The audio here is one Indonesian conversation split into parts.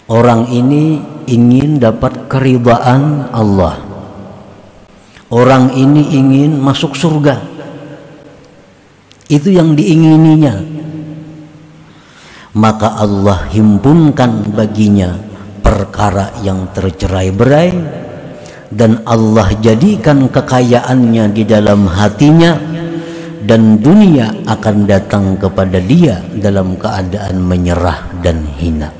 Orang ini ingin dapat keridhaan Allah. Orang ini ingin masuk surga. Itu yang diingininya. Maka Allah himpunkan baginya perkara yang tercerai-berai, dan Allah jadikan kekayaannya di dalam hatinya, dan dunia akan datang kepada dia dalam keadaan menyerah dan hina.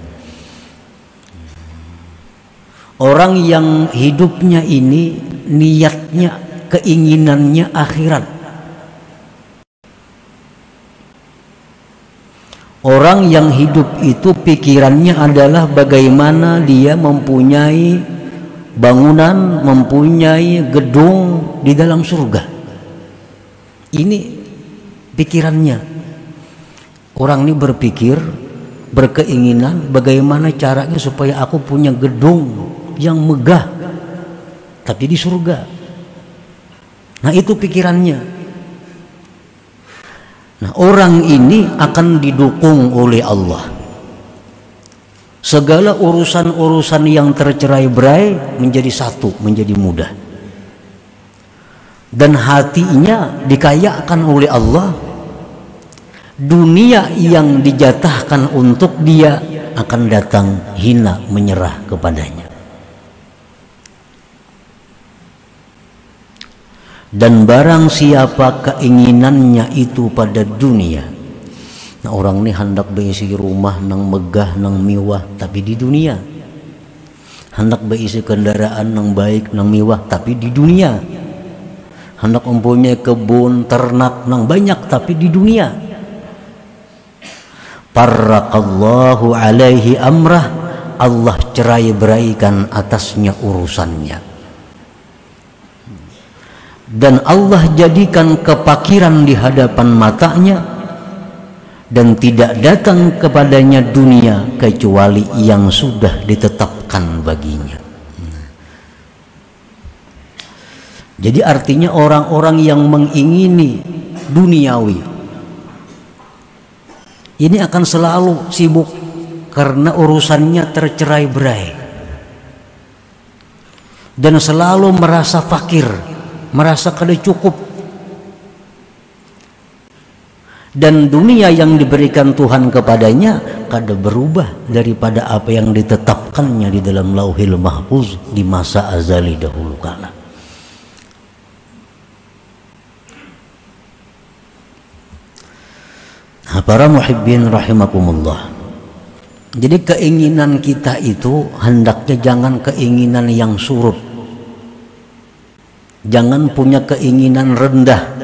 Orang yang hidupnya ini niatnya, keinginannya akhirat. Orang yang hidup itu pikirannya adalah bagaimana dia mempunyai bangunan, mempunyai gedung di dalam surga. Ini pikirannya. Orang ini berpikir, berkeinginan bagaimana caranya supaya aku punya gedung yang megah tapi di surga. Nah, itu pikirannya. Nah, orang ini akan didukung oleh Allah. Segala urusan-urusan yang tercerai-berai menjadi satu, menjadi mudah. Dan hatinya dikayakan oleh Allah. Dunia yang dijatahkan untuk dia akan datang hina, menyerah kepadanya. Dan barang siapa keinginannya itu pada dunia. Nah, orang ini hendak berisi rumah nang megah nang mewah tapi di dunia. Hendak berisi kendaraan nang baik nang mewah tapi di dunia. Hendak mempunyai kebun ternak nang banyak tapi di dunia. Farraqallahu alaihi amrah, Allah cerai-beraikan atasnya urusannya. Dan Allah jadikan kepakiran di hadapan matanya, dan tidak datang kepadanya dunia kecuali yang sudah ditetapkan baginya. Jadi artinya orang-orang yang mengingini duniawi ini akan selalu sibuk karena urusannya tercerai-berai, dan selalu merasa fakir, merasa kada cukup. Dan dunia yang diberikan Tuhan kepadanya kada berubah daripada apa yang ditetapkannya di dalam Lauhil Mahfuz di masa azali dahulu kala. Nah, para muhibbin rahimakumullah. Jadi keinginan kita itu hendaknya jangan keinginan yang surut. Jangan punya keinginan rendah.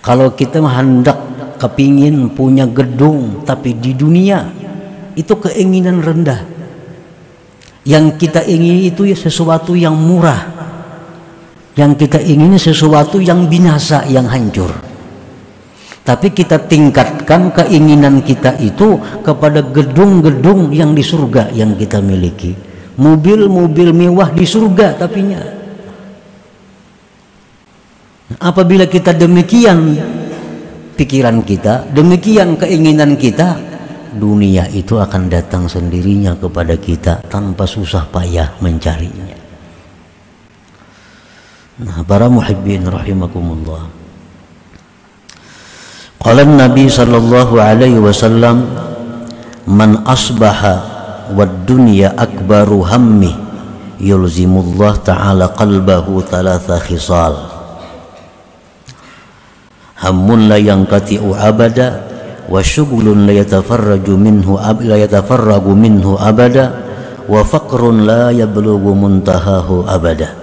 Kalau kita hendak kepingin punya gedung tapi di dunia, itu keinginan rendah. Yang kita ingin itu ya sesuatu yang murah. Yang kita ingin sesuatu yang binasa, yang hancur. Tapi kita tingkatkan keinginan kita itu kepada gedung-gedung yang di surga yang kita miliki. Mobil-mobil mewah di surga tapinya. Apabila kita demikian pikiran kita, demikian keinginan kita, dunia itu akan datang sendirinya kepada kita tanpa susah payah mencarinya. Nah, para muhibbin rahimakumullah. Qala Nabi sallallahu alaihi wasallam, man asbaha wad dunya akbaru hammi yulzimullah ta'ala qalbahu thalatha khisal. Hammun la yanqati'u abada, wa syughlun la yatafarraju minhu abada, wa faqrun la yablughu muntahahu abada.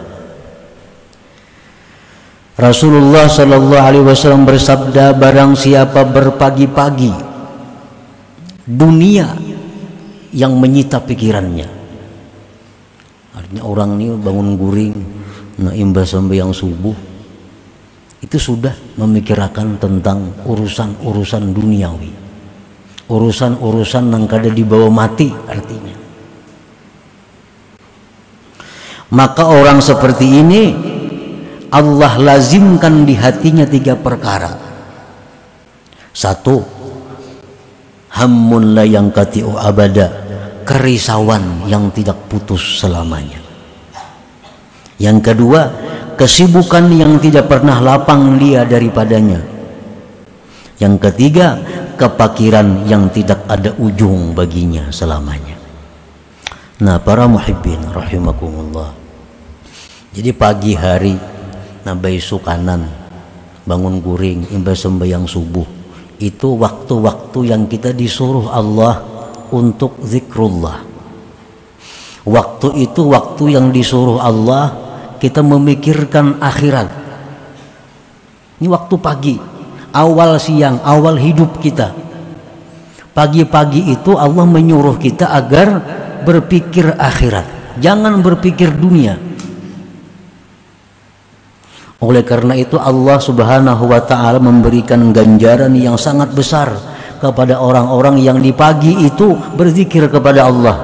Rasulullah sallallahu alaihi wasallam bersabda, barang siapa berpagi-pagi dunia yang menyita pikirannya. Artinya orang ini bangun guring, nah imbas sampai yang subuh, itu sudah memikirkan tentang urusan-urusan duniawi, urusan-urusan yang kada dibawa mati artinya. Maka orang seperti ini Allah lazimkan di hatinya 3 perkara. 1, hammun la yanqati'u abada, kerisauan yang tidak putus selamanya. Yang kedua, kesibukan yang tidak pernah lapang dia daripadanya. Yang ketiga, kepakiran yang tidak ada ujung baginya selamanya. Nah, para muhibbin rahimakumullah. Jadi pagi hari nabai sukanan, bangun guring, imbas sembahyang subuh, itu waktu-waktu yang kita disuruh Allah untuk zikrullah. Waktu itu waktu yang disuruh Allah kita memikirkan akhirat. Ini waktu pagi, awal siang, awal hidup kita. Pagi-pagi itu Allah menyuruh kita agar berpikir akhirat, jangan berpikir dunia. Oleh karena itu Allah Subhanahu wa ta'ala memberikan ganjaran yang sangat besar kepada orang-orang yang di pagi itu berzikir kepada Allah.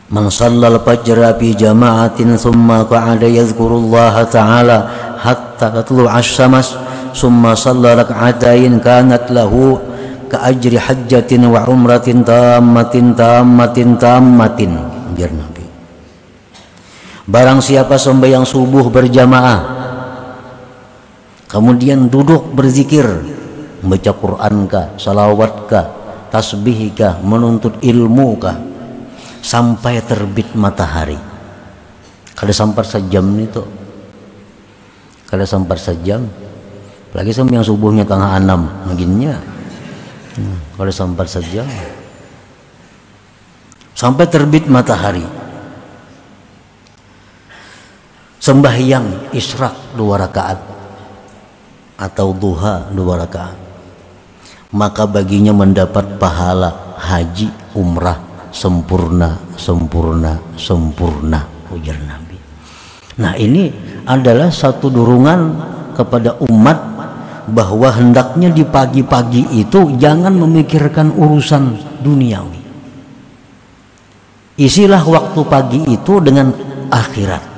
Man shallal fajra fi jama'atin thumma qa'ada yadhkurullaha ta'ala hatta tatlu'a asy-syams thumma shalla rak'atain kanat lahu ka ajri hajjatin wa umratin tammatin. Biar Nabi. Barang siapa sembahyang subuh berjamaah, kemudian duduk berzikir, membaca Quran kah, salawat kah, tasbih kah, menuntut ilmu kah, sampai terbit matahari. Kada sampai sejam itu, kada sampai sejam, apalagi sembahyang subuhnya tengah 6 maginnya, kada sampai sejam, sampai terbit matahari. Sembahyang isyraq 2 rakaat atau duha 2 rakaat, maka baginya mendapat pahala haji umrah sempurna ujar Nabi. Nah, ini adalah satu dorongan kepada umat bahwa hendaknya di pagi-pagi itu jangan memikirkan urusan duniawi. Isilah waktu pagi itu dengan akhirat.